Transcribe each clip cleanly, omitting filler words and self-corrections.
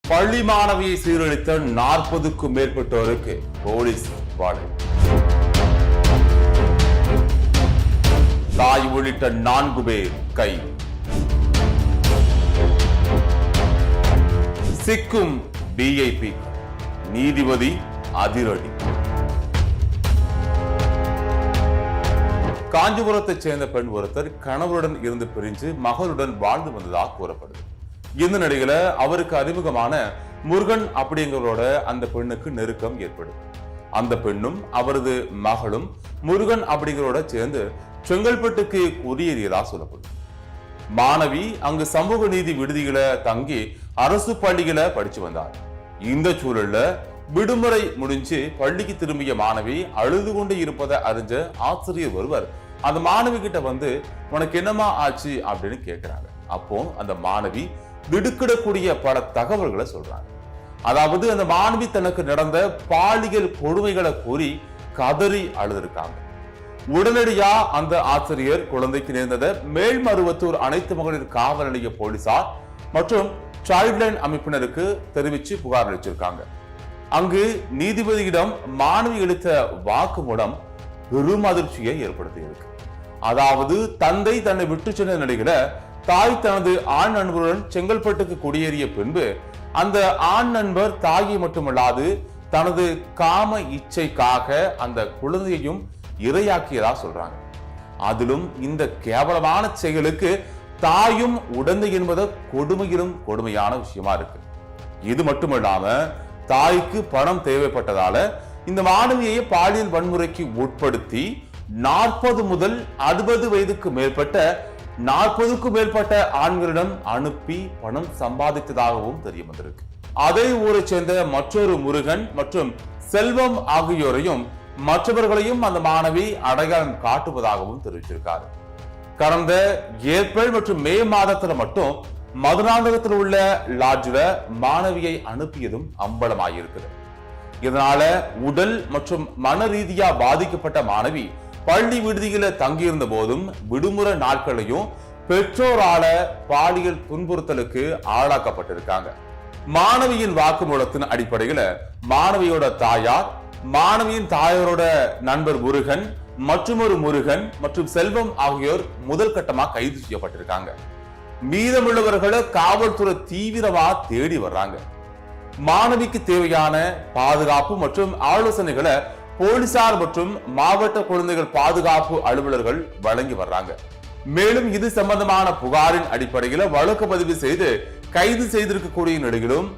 பள்ளி மாணவியை சீரழித்த 40க்கும் மேற்பட்டோருக்கு போலீஸ் வாழை. தாய் உள்ளிட்ட 4 பேர் கைது. சிக்கும் பிஐபி, நீதிபதி அதிரடி. காஞ்சிபுரத்தைச் சேர்ந்த பெண் ஒருத்தர் கணவருடன் இருந்து பிரிஞ்சு மகளுடன் வாழ்ந்து வந்ததாக கூறப்படுது. இந்த நிலையில அவருக்கு அறிமுகமான முருகன் அப்படிங்கிறவரோட அந்த பெண்ணுக்கு நெருக்கம் ஏற்படுது. அந்த பெண்ணும் அவரது மகளும் முருகன் அப்படிங்கிறோட சேர்ந்து செங்கல்பட்டுக்கு குடியேறியதா சொல்லப்படுது. மாணவி அங்கு சமூக நீதி விடுதிகளை தங்கி அரசு பள்ளிகளை படிச்சு வந்தார். இந்த சூழல்ல விடுமுறை முடிஞ்சு பள்ளிக்கு திரும்பிய மாணவி அழுது கொண்டு இருப்பதை அறிஞ்ச ஆசிரியர் ஒருவர் அந்த மாணவி கிட்ட வந்து உனக்கு என்னமா ஆச்சு அப்படின்னு கேட்கிறாங்க. அப்போ அந்த மாணவி திடுக்கிடக்கூடிய பல தகவல்களை சொல்றாங்க. அதாவது அந்த மாணவி தனக்கு நடந்த பாலியல் கொடுமைகளை கூறி கதறி அழுதுருக்காங்க. உடனடியா அந்த ஆசிரியர் குழந்தைக்கு நேர்ந்ததை மேல்மருவத்தூர் அனைத்து மகளிர் காவல் நிலைய போலீசார் மற்றும் சைல்ட்லைன் அமைப்பினருக்கு தெரிவிச்சு புகார் அளிச்சிருக்காங்க. அங்கு நீதிபதியிடம் மாணவி அளித்த வாக்குமூலம் பெரும் அதிர்ச்சியை ஏற்படுத்தியிருக்கு. அதாவது தந்தை தன்னை விட்டு சென்ற நிலையில தாய் தனது ஆண் நண்பருடன் செங்கல்பட்டுக்கு குடியேறிய பின்பு அந்த ஆண் நண்பர் தாயை மட்டுமல்லாது தனது காம இச்சைக்காக அந்த குழந்தையையும் இரையாக்கியதா சொல்றாங்க. அதிலும் இந்த கேவலமான செயலுக்கு தாயும் உடந்தை என்பது கொடுமையிலும் கொடுமையான விஷயமா இருக்கு. இது மட்டுமல்லாம தாய்க்கு பணம் தேவைப்பட்டதால இந்த மாணவியை பாலியல் வன்முறைக்கு உட்படுத்தி 40 முதல் 60 வயதுக்கு மேற்பட்ட 40க்கும் மேற்பட்ட ஆண்களிடம் அனுப்பி பணம் சம்பாதித்ததாகவும் தெரிய வந்திருக்கு. அதே ஊரை சேர்ந்த மற்றொரு முருகன் மற்றும் செல்வம் ஆகியோரையும் மற்றவர்களையும் அந்த மாணவி அடையாளம் காட்டுவதாகவும் தெரிவிச்சிருக்காரு. கடந்த ஏப்ரல் மற்றும் மே மாதத்துல மட்டும் மதுராந்தகத்தில் உள்ள லாட்ஜில மாணவியை அனுப்பியதும் அம்பலமாயிருக்கிறது. இதனால உடல் மற்றும் மன ரீதியா பாதிக்கப்பட்ட மாணவி பள்ளி விடுதியில தங்கியிருந்த போதும் விடுமுறை நாட்களையும் பெற்றோரால பாலியல் துன்புறுத்தலுக்கு ஆளாக்கப்பட்டிருக்காங்க. மாணவியின் வாக்குமூலத்தின் அடிப்படையில மாணவியோட தாயார், மாணவியின் தாயாரோட நண்பர் முருகன் மற்றொரு முருகன் மற்றும் செல்வம் ஆகியோர் முதல் கட்டமா கைது செய்யப்பட்டிருக்காங்க. மீதமுள்ளவர்களை காவல்துறை தீவிரமா தேடி வர்றாங்க. மாணவிக்கு தேவையான பாதுகாப்பு மற்றும் ஆலோசனைகளை போலீசார் மற்றும் மாவட்ட குழந்தைகள் பாதுகாப்பு அலுவலர்கள் வழங்கி வர்றாங்க. மேலும் இது சம்பந்தமான புகாரின் அடிப்படையில் வழக்கு பதிவு செய்து கைது செய்திருக்கக்கூடிய நிலையிலும்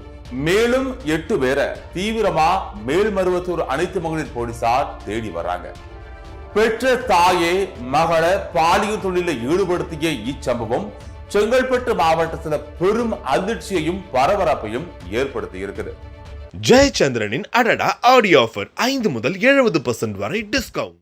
மேலும் 8 பேரை தீவிரமா மேல்மருவத்தூர் அனைத்து மகளிர் போலீசார் தேடி வர்றாங்க. பெற்ற தாயே மகளை பாலியல் தொழிலில் ஈடுபடுத்திய இச்சம்பவம் செங்கல்பட்டு மாவட்டத்தில் பெரும் அதிர்ச்சியையும் பரபரப்பையும் ஏற்படுத்தி இருக்குது. ஜெயச்சந்திரனின் அடடா ஆடியோ ஆஃபர் 5 முதல் 70% வரை டிஸ்கவுண்ட்.